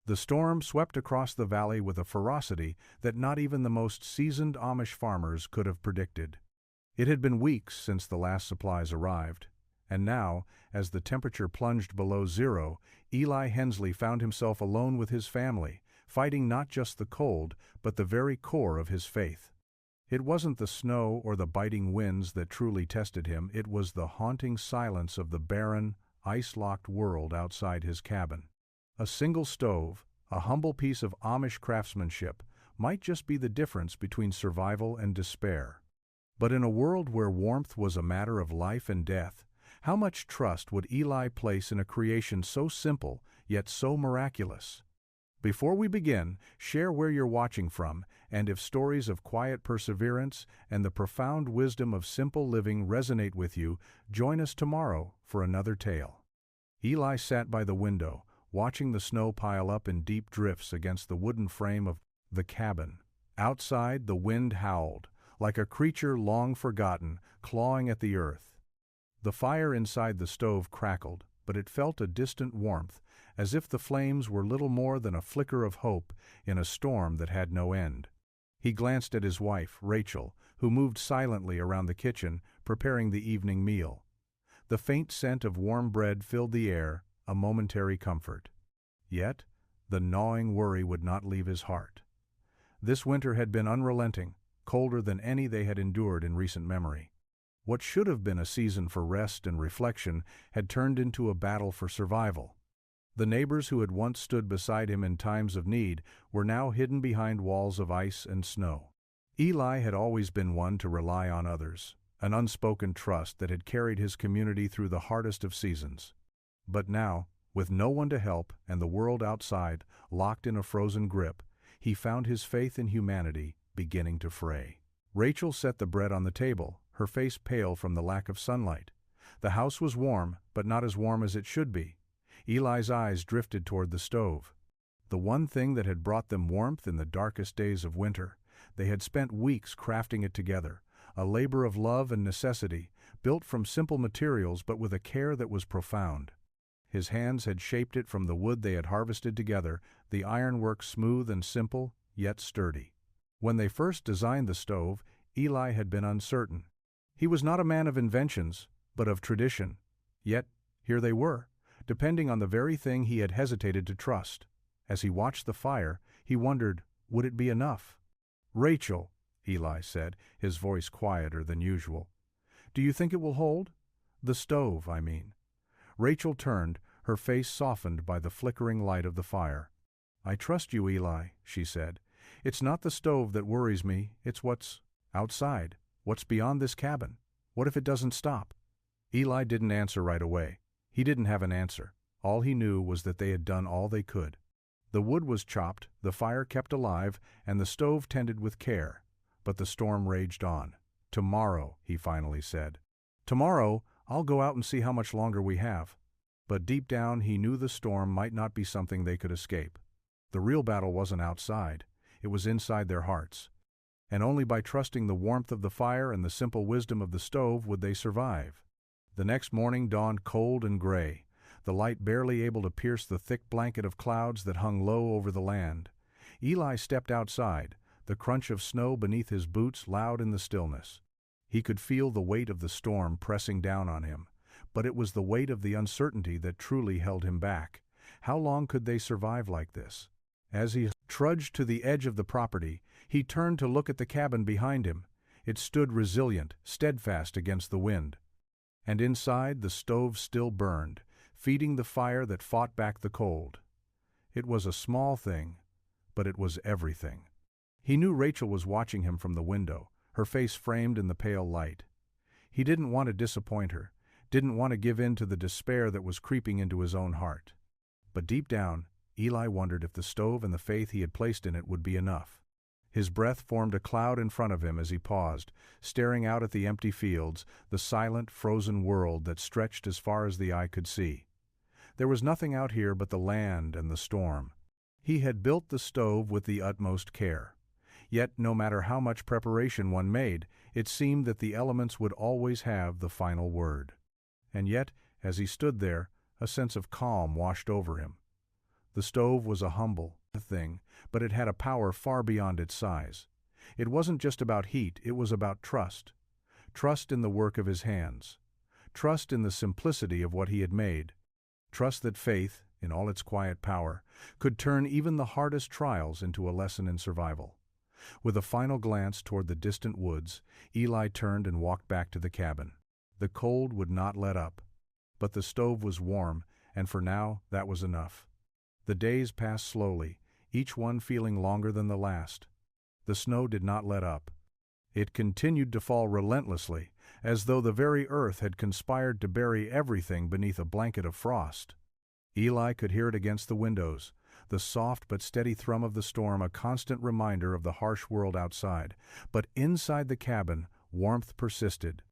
The storm swept across the valley with a ferocity that not even the most seasoned Amish farmers could have predicted. It had been weeks since the last supplies arrived, and now, as the temperature plunged below zero, Eli Hensley found himself alone with his family, fighting not just the cold, but the very core of his faith. It wasn't the snow or the biting winds that truly tested him, it was the haunting silence of the barren, ice-locked world outside his cabin. A single stove, a humble piece of Amish craftsmanship, might just be the difference between survival and despair. But in a world where warmth was a matter of life and death, how much trust would Eli place in a creation so simple, yet so miraculous? Before we begin, share where you're watching from, and if stories of quiet perseverance and the profound wisdom of simple living resonate with you, join us tomorrow for another tale. Eli sat by the window, watching the snow pile up in deep drifts against the wooden frame of the cabin. Outside, the wind howled, like a creature long forgotten, clawing at the earth. The fire inside the stove crackled, but it felt a distant warmth, as if the flames were little more than a flicker of hope in a storm that had no end. He glanced at his wife, Rachel, who moved silently around the kitchen, preparing the evening meal. The faint scent of warm bread filled the air, a momentary comfort. Yet, the gnawing worry would not leave his heart. This winter had been unrelenting, colder than any they had endured in recent memory. What should have been a season for rest and reflection had turned into a battle for survival. The neighbors who had once stood beside him in times of need were now hidden behind walls of ice and snow. Eli had always been one to rely on others, an unspoken trust that had carried his community through the hardest of seasons. But now, with no one to help and the world outside locked in a frozen grip, he found his faith in humanity beginning to fray. Rachel set the bread on the table, her face pale from the lack of sunlight. The house was warm, but not as warm as it should be. Eli's eyes drifted toward the stove. The one thing that had brought them warmth in the darkest days of winter. They had spent weeks crafting it together, a labor of love and necessity, built from simple materials but with a care that was profound. His hands had shaped it from the wood they had harvested together, the ironwork smooth and simple, yet sturdy. When they first designed the stove, Eli had been uncertain. He was not a man of inventions, but of tradition. Yet, here they were, depending on the very thing he had hesitated to trust. As he watched the fire, he wondered, would it be enough? "Rachel," Eli said, his voice quieter than usual. "Do you think it will hold? The stove, I mean." Rachel turned, her face softened by the flickering light of the fire. "I trust you, Eli," she said. "It's not the stove that worries me, it's what's outside, what's beyond this cabin. What if it doesn't stop?" Eli didn't answer right away. He didn't have an answer. All he knew was that they had done all they could. The wood was chopped, the fire kept alive, and the stove tended with care. But the storm raged on. "Tomorrow," he finally said. "Tomorrow, I'll go out and see how much longer we have." But deep down he knew the storm might not be something they could escape. The real battle wasn't outside, it was inside their hearts. And only by trusting the warmth of the fire and the simple wisdom of the stove would they survive. The next morning dawned cold and gray, the light barely able to pierce the thick blanket of clouds that hung low over the land. Eli stepped outside, the crunch of snow beneath his boots loud in the stillness. He could feel the weight of the storm pressing down on him, but it was the weight of the uncertainty that truly held him back. How long could they survive like this? As he trudged to the edge of the property, he turned to look at the cabin behind him. It stood resilient, steadfast against the wind. And inside, the stove still burned, feeding the fire that fought back the cold. It was a small thing, but it was everything. He knew Rachel was watching him from the window, her face framed in the pale light. He didn't want to disappoint her, didn't want to give in to the despair that was creeping into his own heart. But deep down, Eli wondered if the stove and the faith he had placed in it would be enough. His breath formed a cloud in front of him as he paused, staring out at the empty fields, the silent, frozen world that stretched as far as the eye could see. There was nothing out here but the land and the storm. He had built the stove with the utmost care. Yet, no matter how much preparation one made, it seemed that the elements would always have the final word. And yet, as he stood there, a sense of calm washed over him. The stove was a humble thing, but it had a power far beyond its size. It wasn't just about heat, it was about trust. Trust in the work of his hands. Trust in the simplicity of what he had made. Trust that faith, in all its quiet power, could turn even the hardest trials into a lesson in survival. With a final glance toward the distant woods, Eli turned and walked back to the cabin. The cold would not let up. But the stove was warm, and for now, that was enough. The days passed slowly, each one feeling longer than the last. The snow did not let up. It continued to fall relentlessly, as though the very earth had conspired to bury everything beneath a blanket of frost. Eli could hear it against the windows, the soft but steady thrum of the storm a constant reminder of the harsh world outside. But inside the cabin, warmth persisted.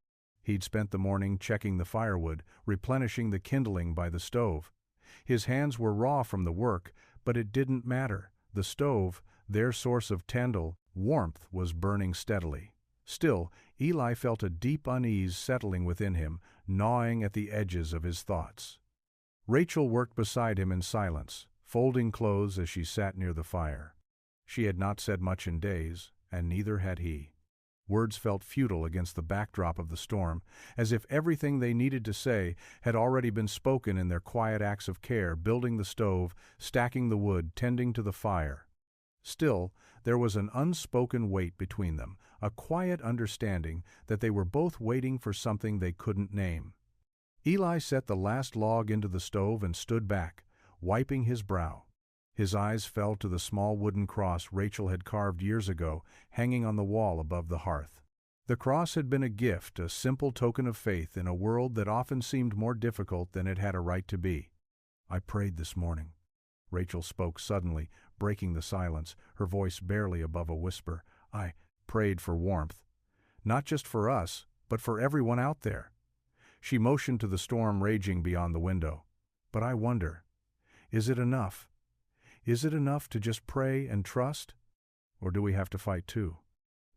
He'd spent the morning checking the firewood, replenishing the kindling by the stove. His hands were raw from the work, but it didn't matter. The stove, their source of tendal warmth, was burning steadily. Still, Eli felt a deep unease settling within him, gnawing at the edges of his thoughts. Rachel worked beside him in silence, folding clothes as she sat near the fire. She had not said much in days, and neither had he. Words felt futile against the backdrop of the storm, as if everything they needed to say had already been spoken in their quiet acts of care, building the stove, stacking the wood, tending to the fire. Still, there was an unspoken weight between them, a quiet understanding that they were both waiting for something they couldn't name. Eli set the last log into the stove and stood back, wiping his brow. His eyes fell to the small wooden cross Rachel had carved years ago, hanging on the wall above the hearth. The cross had been a gift, a simple token of faith in a world that often seemed more difficult than it had a right to be. "I prayed this morning." Rachel spoke suddenly, breaking the silence, her voice barely above a whisper. "I prayed for warmth. Not just for us, but for everyone out there." She motioned to the storm raging beyond the window. "But I wonder, is it enough? Is it enough to just pray and trust? Or do we have to fight too?"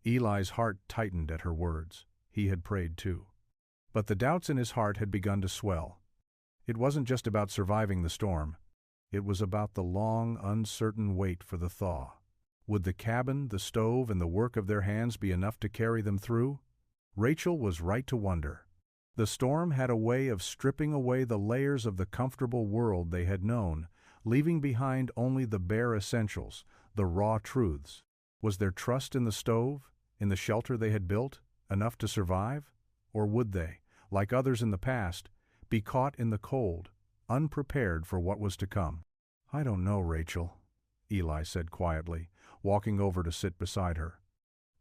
Eli's heart tightened at her words. He had prayed too. But the doubts in his heart had begun to swell. It wasn't just about surviving the storm. It was about the long, uncertain wait for the thaw. Would the cabin, the stove, and the work of their hands be enough to carry them through? Rachel was right to wonder. The storm had a way of stripping away the layers of the comfortable world they had known, leaving behind only the bare essentials, the raw truths. Was their trust in the stove, in the shelter they had built, enough to survive? Or would they, like others in the past, be caught in the cold, unprepared for what was to come? "I don't know, Rachel," Eli said quietly, walking over to sit beside her.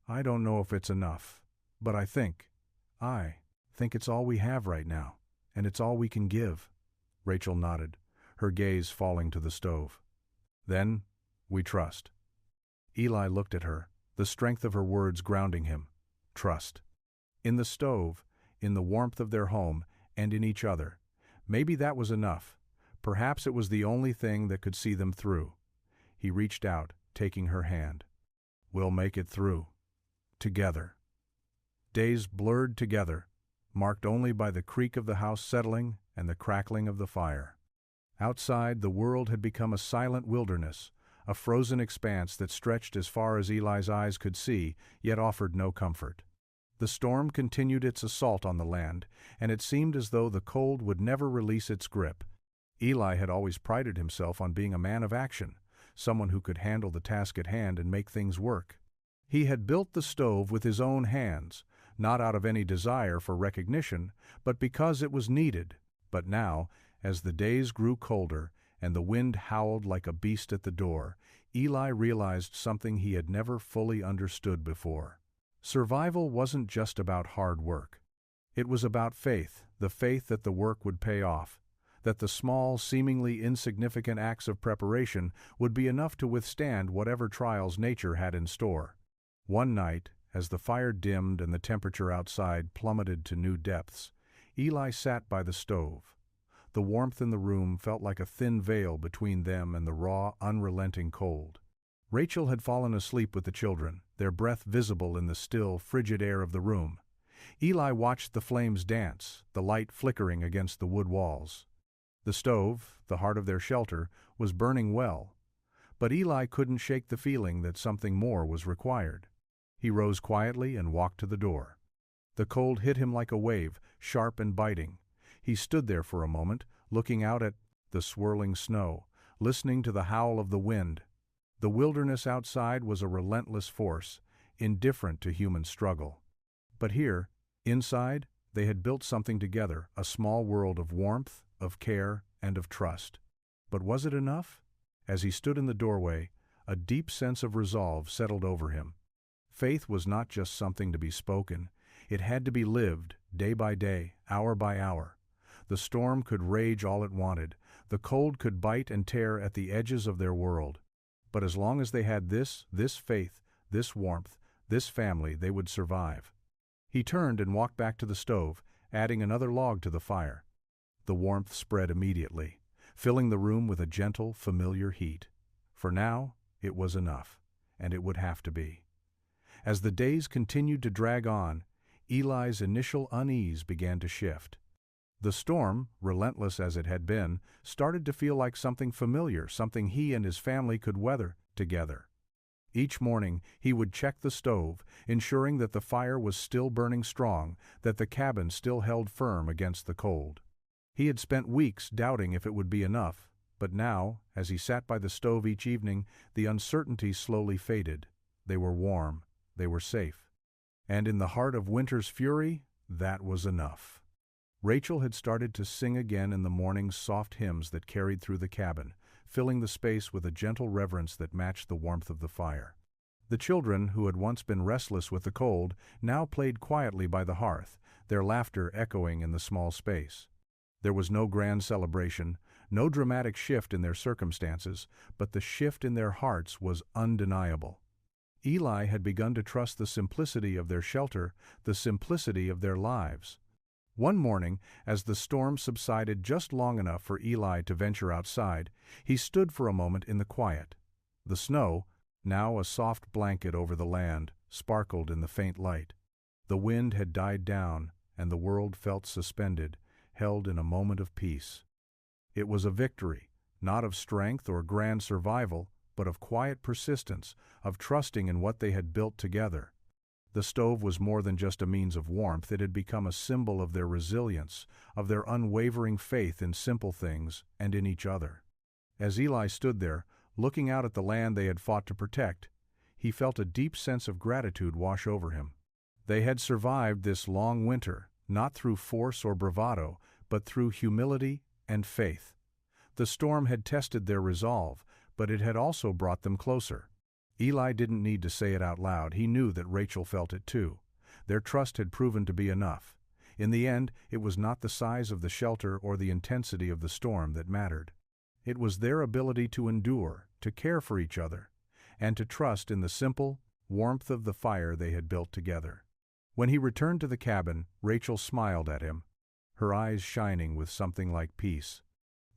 "I don't know if it's enough, but I think it's all we have right now, and it's all we can give." Rachel nodded, her gaze falling to the stove. "Then, we trust." Eli looked at her, the strength of her words grounding him. Trust. In the stove, in the warmth of their home, and in each other. Maybe that was enough. Perhaps it was the only thing that could see them through. He reached out, taking her hand. "We'll make it through. Together." Days blurred together, marked only by the creak of the house settling and the crackling of the fire. Outside, the world had become a silent wilderness, a frozen expanse that stretched as far as Eli's eyes could see, yet offered no comfort. The storm continued its assault on the land, and it seemed as though the cold would never release its grip. Eli had always prided himself on being a man of action, someone who could handle the task at hand and make things work. He had built the stove with his own hands, not out of any desire for recognition, but because it was needed. But now, as the days grew colder and the wind howled like a beast at the door, Eli realized something he had never fully understood before. Survival wasn't just about hard work. It was about faith, the faith that the work would pay off, that the small, seemingly insignificant acts of preparation would be enough to withstand whatever trials nature had in store. One night, as the fire dimmed and the temperature outside plummeted to new depths, Eli sat by the stove. The warmth in the room felt like a thin veil between them and the raw, unrelenting cold. Rachel had fallen asleep with the children, their breath visible in the still, frigid air of the room. Eli watched the flames dance, the light flickering against the wood walls. The stove, the heart of their shelter, was burning well, but Eli couldn't shake the feeling that something more was required. He rose quietly and walked to the door. The cold hit him like a wave, sharp and biting. He stood there for a moment, looking out at the swirling snow, listening to the howl of the wind. The wilderness outside was a relentless force, indifferent to human struggle. But here, inside, they had built something together, a small world of warmth, of care, and of trust. But was it enough? As he stood in the doorway, a deep sense of resolve settled over him. Faith was not just something to be spoken. It had to be lived, day by day, hour by hour. The storm could rage all it wanted. The cold could bite and tear at the edges of their world. But as long as they had this faith, this warmth, this family, they would survive. He turned and walked back to the stove, adding another log to the fire. The warmth spread immediately, filling the room with a gentle, familiar heat. For now, it was enough, and it would have to be. As the days continued to drag on, Eli's initial unease began to shift. The storm, relentless as it had been, started to feel like something familiar, something he and his family could weather together. Each morning, he would check the stove, ensuring that the fire was still burning strong, that the cabin still held firm against the cold. He had spent weeks doubting if it would be enough, but now, as he sat by the stove each evening, the uncertainty slowly faded. They were warm, they were safe. And in the heart of winter's fury, that was enough. Rachel had started to sing again in the morning's soft hymns that carried through the cabin, filling the space with a gentle reverence that matched the warmth of the fire. The children, who had once been restless with the cold, now played quietly by the hearth, their laughter echoing in the small space. There was no grand celebration, no dramatic shift in their circumstances, but the shift in their hearts was undeniable. Eli had begun to trust the simplicity of their shelter, the simplicity of their lives. One morning, as the storm subsided just long enough for Eli to venture outside, he stood for a moment in the quiet. The snow, now a soft blanket over the land, sparkled in the faint light. The wind had died down, and the world felt suspended, held in a moment of peace. It was a victory, not of strength or grand survival, but of quiet persistence, of trusting in what they had built together. The stove was more than just a means of warmth. It had become a symbol of their resilience, of their unwavering faith in simple things and in each other. As Eli stood there, looking out at the land they had fought to protect, he felt a deep sense of gratitude wash over him. They had survived this long winter, not through force or bravado, but through humility and faith. The storm had tested their resolve, but it had also brought them closer. Eli didn't need to say it out loud. He knew that Rachel felt it too. Their trust had proven to be enough. In the end, it was not the size of the shelter or the intensity of the storm that mattered. It was their ability to endure, to care for each other, and to trust in the simple warmth of the fire they had built together. When he returned to the cabin, Rachel smiled at him, her eyes shining with something like peace.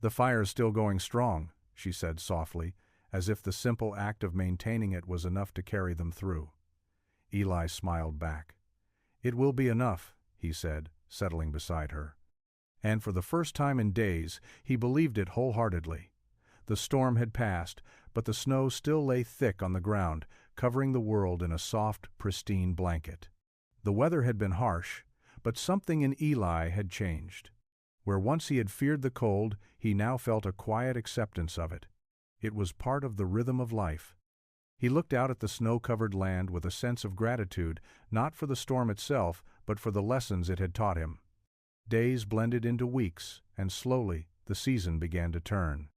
"The fire's still going strong," she said softly, as if the simple act of maintaining it was enough to carry them through. Eli smiled back. "It will be enough," he said, settling beside her. And for the first time in days, he believed it wholeheartedly. The storm had passed, but the snow still lay thick on the ground, covering the world in a soft, pristine blanket. The weather had been harsh, but something in Eli had changed. Where once he had feared the cold, he now felt a quiet acceptance of it. It was part of the rhythm of life. He looked out at the snow-covered land with a sense of gratitude, not for the storm itself, but for the lessons it had taught him. Days blended into weeks, and slowly the season began to turn.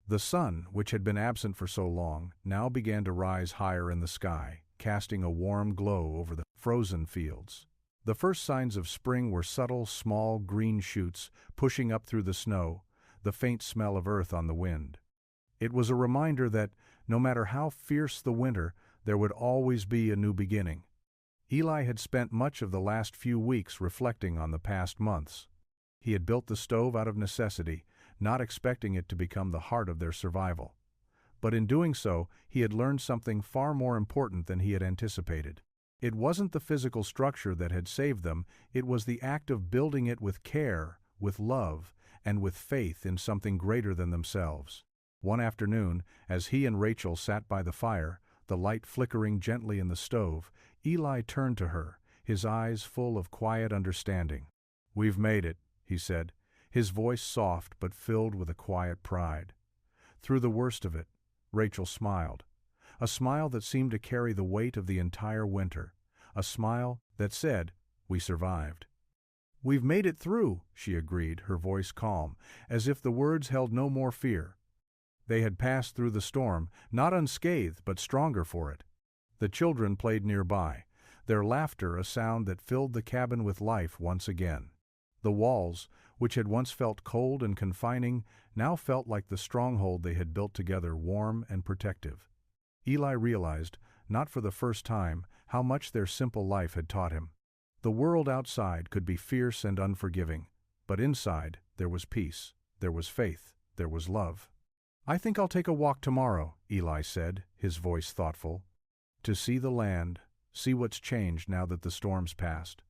The sun, which had been absent for so long, now began to rise higher in the sky, casting a warm glow over the frozen fields. The first signs of spring were subtle, small green shoots pushing up through the snow, the faint smell of earth on the wind. It was a reminder that, no matter how fierce the winter, there would always be a new beginning. Eli had spent much of the last few weeks reflecting on the past months. He had built the stove out of necessity, not expecting it to become the heart of their survival. But in doing so, he had learned something far more important than he had anticipated. It wasn't the physical structure that had saved them, it was the act of building it with care, with love, and with faith in something greater than themselves. One afternoon, as he and Rachel sat by the fire, the light flickering gently in the stove, Eli turned to her, his eyes full of quiet understanding. "We've made it," he said, his voice soft but filled with a quiet pride. Through the worst of it, Rachel smiled. A smile that seemed to carry the weight of the entire winter. A smile that said, "We survived." "We've made it through," she agreed, her voice calm, as if the words held no more fear. They had passed through the storm, not unscathed but stronger for it. The children played nearby, their laughter a sound that filled the cabin with life once again. The walls, which had once felt cold and confining, now felt like the stronghold they had built together, warm and protective. Eli realized, not for the first time, how much their simple life had taught him. The world outside could be fierce and unforgiving, but inside there was peace, there was faith, there was love. "I think I'll take a walk tomorrow," Eli said, his voice thoughtful. "To see the land, see what's changed now that the storm's passed."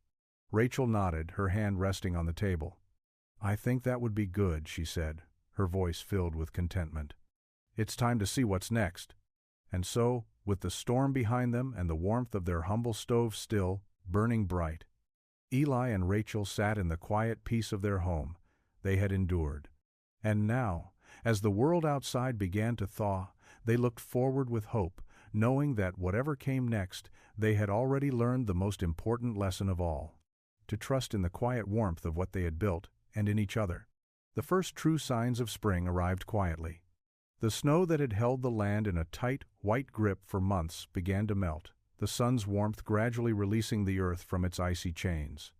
Rachel nodded, her hand resting on the table. "I think that would be good," she said, her voice filled with contentment. "It's time to see what's next." And so, with the storm behind them and the warmth of their humble stove still burning bright, Eli and Rachel sat in the quiet peace of their home. They had endured. And now, as the world outside began to thaw, they looked forward with hope, knowing that whatever came next, they had already learned the most important lesson of all: to trust in the quiet warmth of what they had built and in each other. The first true signs of spring arrived quietly. The snow that had held the land in a tight, white grip for months began to melt, the sun's warmth gradually releasing the earth from its icy chains.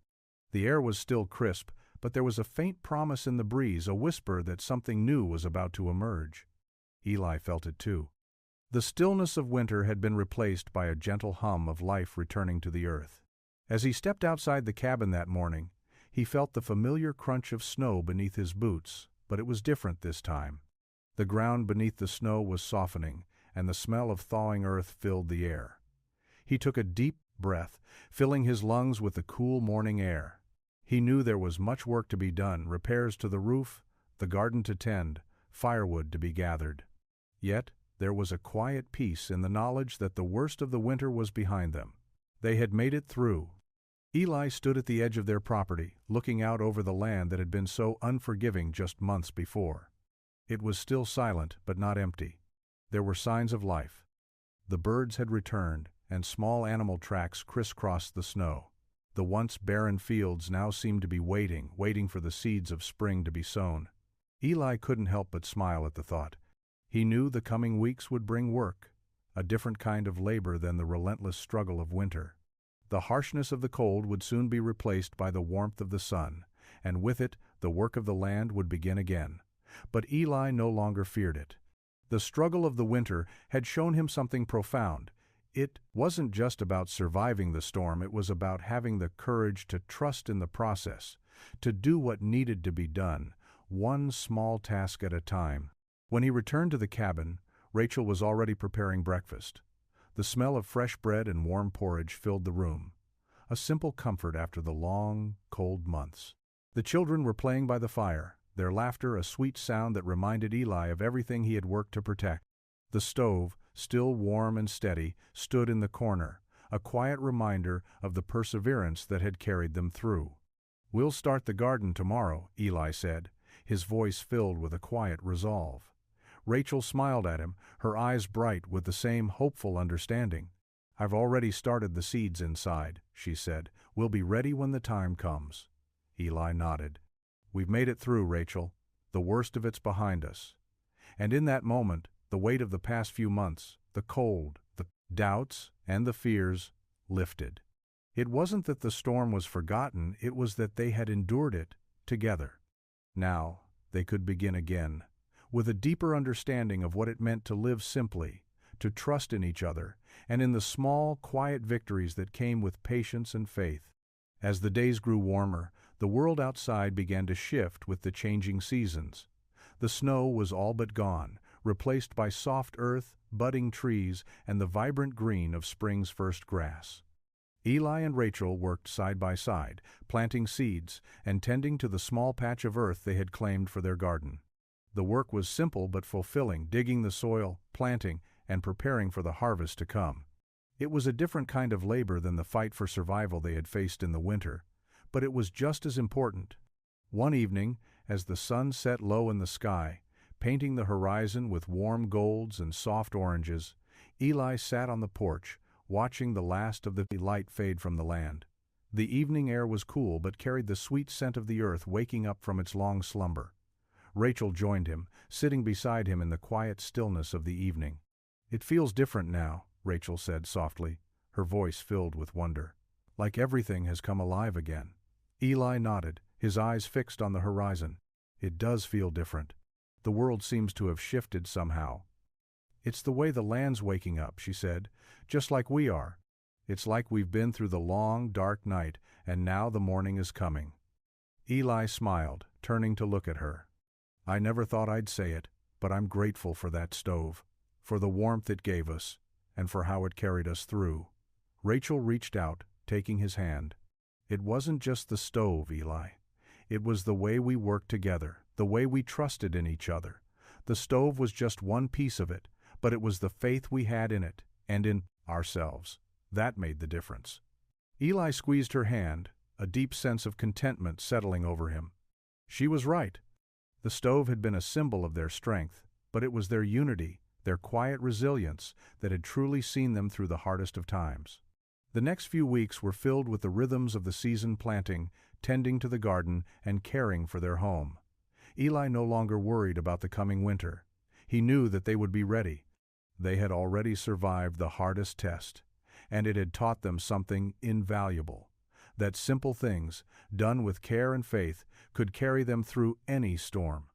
The air was still crisp, but there was a faint promise in the breeze, a whisper that something new was about to emerge. Eli felt it too. The stillness of winter had been replaced by a gentle hum of life returning to the earth. As he stepped outside the cabin that morning, he felt the familiar crunch of snow beneath his boots, but it was different this time. The ground beneath the snow was softening, and the smell of thawing earth filled the air. He took a deep breath, filling his lungs with the cool morning air. He knew there was much work to be done, repairs to the roof, the garden to tend, firewood to be gathered. Yet there was a quiet peace in the knowledge that the worst of the winter was behind them. They had made it through. Eli stood at the edge of their property, looking out over the land that had been so unforgiving just months before. It was still silent, but not empty. There were signs of life. The birds had returned, and small animal tracks crisscrossed the snow. The once barren fields now seemed to be waiting for the seeds of spring to be sown. Eli couldn't help but smile at the thought. He knew the coming weeks would bring work, a different kind of labor than the relentless struggle of winter. The harshness of the cold would soon be replaced by the warmth of the sun, and with it the work of the land would begin again. But Eli no longer feared it. The struggle of the winter had shown him something profound. It wasn't just about surviving the storm, it was about having the courage to trust in the process, to do what needed to be done, one small task at a time. When he returned to the cabin, Rachel was already preparing breakfast. The smell of fresh bread and warm porridge filled the room, a simple comfort after the long, cold months. The children were playing by the fire, their laughter a sweet sound that reminded Eli of everything he had worked to protect. The stove, still warm and steady, stood in the corner, a quiet reminder of the perseverance that had carried them through. "We'll start the garden tomorrow," Eli said, his voice filled with a quiet resolve. Rachel smiled at him, her eyes bright with the same hopeful understanding. "I've already started the seeds inside," she said. "We'll be ready when the time comes." Eli nodded. "We've made it through, Rachel. The worst of it's behind us." And in that moment, the weight of the past few months, the cold, the doubts, and the fears, lifted. It wasn't that the storm was forgotten, it was that they had endured it together. Now they could begin again, with a deeper understanding of what it meant to live simply, to trust in each other, and in the small, quiet victories that came with patience and faith. As the days grew warmer, the world outside began to shift with the changing seasons. The snow was all but gone, replaced by soft earth, budding trees, and the vibrant green of spring's first grass. Eli and Rachel worked side by side, planting seeds and tending to the small patch of earth they had claimed for their garden. The work was simple but fulfilling, digging the soil, planting, and preparing for the harvest to come. It was a different kind of labor than the fight for survival they had faced in the winter, but it was just as important. One evening, as the sun set low in the sky, painting the horizon with warm golds and soft oranges, Eli sat on the porch, watching the last of the light fade from the land. The evening air was cool but carried the sweet scent of the earth waking up from its long slumber. Rachel joined him, sitting beside him in the quiet stillness of the evening. "It feels different now," Rachel said softly, her voice filled with wonder. "Like everything has come alive again." Eli nodded, his eyes fixed on the horizon. "It does feel different. The world seems to have shifted somehow." "It's the way the land's waking up," she said, "just like we are. It's like we've been through the long, dark night, and now the morning is coming." Eli smiled, turning to look at her. "I never thought I'd say it, but I'm grateful for that stove, for the warmth it gave us, and for how it carried us through." Rachel reached out, taking his hand. "It wasn't just the stove, Eli. It was the way we worked together, the way we trusted in each other. The stove was just one piece of it, but it was the faith we had in it, and in ourselves. That made the difference." Eli squeezed her hand, a deep sense of contentment settling over him. She was right. The stove had been a symbol of their strength, but it was their unity, their quiet resilience, that had truly seen them through the hardest of times. The next few weeks were filled with the rhythms of the season, planting, tending to the garden, and caring for their home. Eli no longer worried about the coming winter. He knew that they would be ready. They had already survived the hardest test, and it had taught them something invaluable: that simple things, done with care and faith, could carry them through any storm.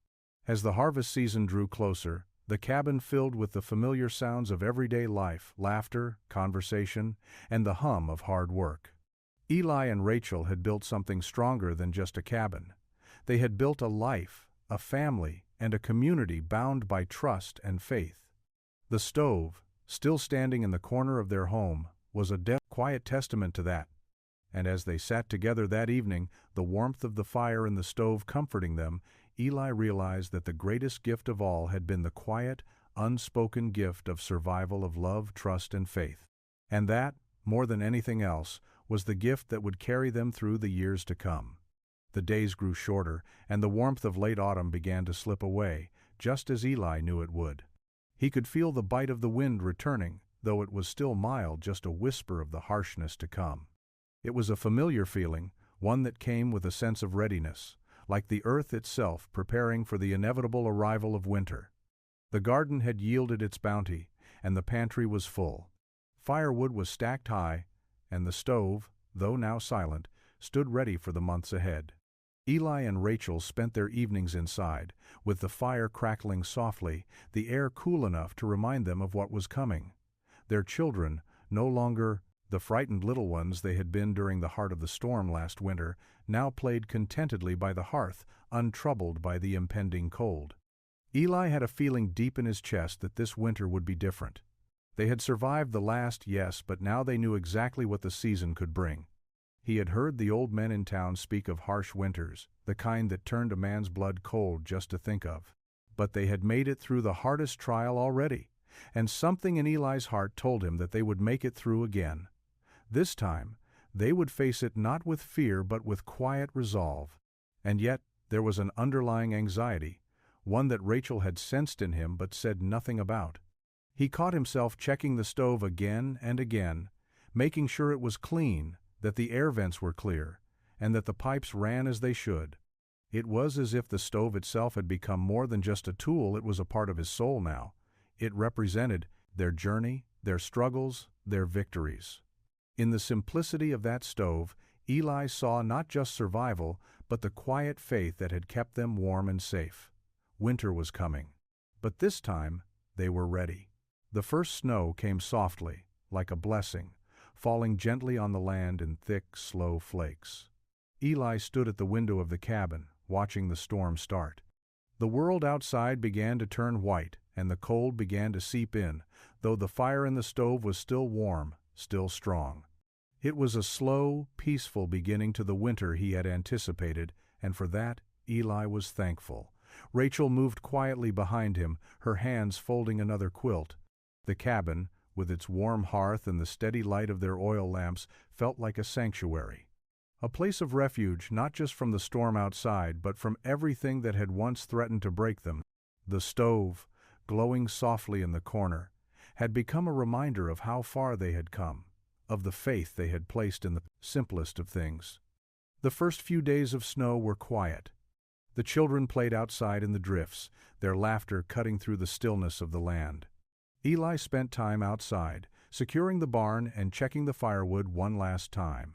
As the harvest season drew closer, the cabin filled with the familiar sounds of everyday life, laughter, conversation, and the hum of hard work. Eli and Rachel had built something stronger than just a cabin. They had built a life, a family, and a community bound by trust and faith. The stove, still standing in the corner of their home, was a quiet testament to that. And as they sat together that evening, the warmth of the fire in the stove comforting them, Eli realized that the greatest gift of all had been the quiet, unspoken gift of survival of love, trust, and faith. And that, more than anything else, was the gift that would carry them through the years to come. The days grew shorter, and the warmth of late autumn began to slip away, just as Eli knew it would. He could feel the bite of the wind returning, though it was still mild, just a whisper of the harshness to come. It was a familiar feeling, one that came with a sense of readiness, like the earth itself preparing for the inevitable arrival of winter. The garden had yielded its bounty, and the pantry was full. Firewood was stacked high, and the stove, though now silent, stood ready for the months ahead. Eli and Rachel spent their evenings inside, with the fire crackling softly, the air cool enough to remind them of what was coming. Their children, no longer the frightened little ones they had been during the heart of the storm last winter, now played contentedly by the hearth, untroubled by the impending cold. Eli had a feeling deep in his chest that this winter would be different. They had survived the last, yes, but now they knew exactly what the season could bring. He had heard the old men in town speak of harsh winters, the kind that turned a man's blood cold just to think of. But they had made it through the hardest trial already, and something in Eli's heart told him that they would make it through again. This time, they would face it not with fear but with quiet resolve. And yet, there was an underlying anxiety, one that Rachel had sensed in him but said nothing about. He caught himself checking the stove again and again, making sure it was clean, that the air vents were clear, and that the pipes ran as they should. It was as if the stove itself had become more than just a tool. It was a part of his soul now. It represented their journey, their struggles, their victories. In the simplicity of that stove, Eli saw not just survival, but the quiet faith that had kept them warm and safe. Winter was coming. But this time, they were ready. The first snow came softly, like a blessing, falling gently on the land in thick, slow flakes. Eli stood at the window of the cabin, watching the storm start. The world outside began to turn white, and the cold began to seep in, though the fire in the stove was still warm, still strong. It was a slow, peaceful beginning to the winter he had anticipated, and for that Eli was thankful. Rachel moved quietly behind him, her hands folding another quilt. The cabin, with its warm hearth and the steady light of their oil lamps, felt like a sanctuary. A place of refuge not just from the storm outside, but from everything that had once threatened to break them. The stove, glowing softly in the corner, had become a reminder of how far they had come, of the faith they had placed in the simplest of things. The first few days of snow were quiet. The children played outside in the drifts, their laughter cutting through the stillness of the land. Eli spent time outside, securing the barn and checking the firewood one last time.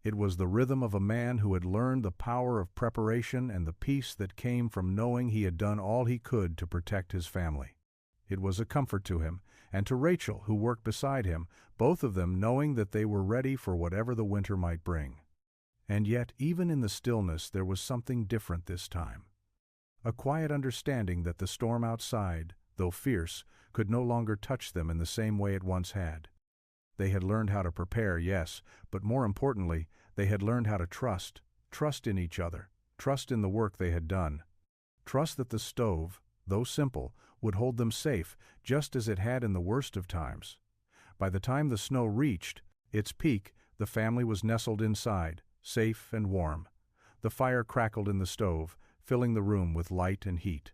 It was the rhythm of a man who had learned the power of preparation and the peace that came from knowing he had done all he could to protect his family. It was a comfort to him, and to Rachel, who worked beside him, both of them knowing that they were ready for whatever the winter might bring. And yet, even in the stillness, there was something different this time. A quiet understanding that the storm outside, though fierce, could no longer touch them in the same way it once had. They had learned how to prepare, yes, but more importantly, they had learned how to trust in each other, trust in the work they had done. Trust that the stove, though simple, would hold them safe, just as it had in the worst of times. By the time the snow reached its peak, the family was nestled inside, safe and warm. The fire crackled in the stove, filling the room with light and heat.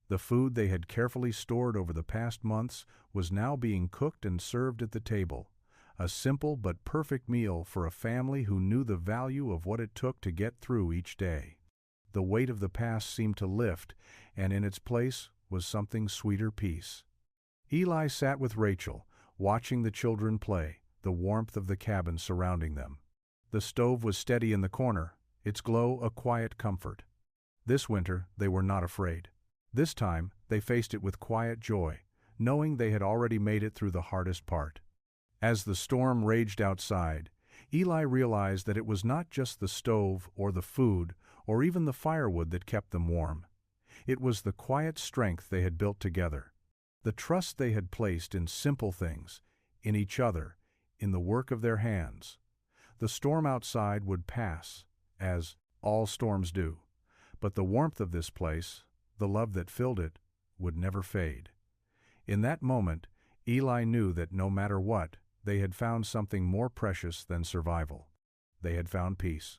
The food they had carefully stored over the past months was now being cooked and served at the table. A simple but perfect meal for a family who knew the value of what it took to get through each day. The weight of the past seemed to lift, and in its place was something sweeter peace. Eli sat with Rachel, watching the children play, the warmth of the cabin surrounding them. The stove was steady in the corner, its glow a quiet comfort. This winter they were not afraid. This time they faced it with quiet joy, knowing they had already made it through the hardest part. As the storm raged outside, Eli realized that it was not just the stove or the food or even the firewood that kept them warm. It was the quiet strength they had built together, the trust they had placed in simple things, in each other, in the work of their hands. The storm outside would pass, as all storms do, but the warmth of this place, the love that filled it, would never fade. In that moment, Eli knew that no matter what, they had found something more precious than survival. They had found peace.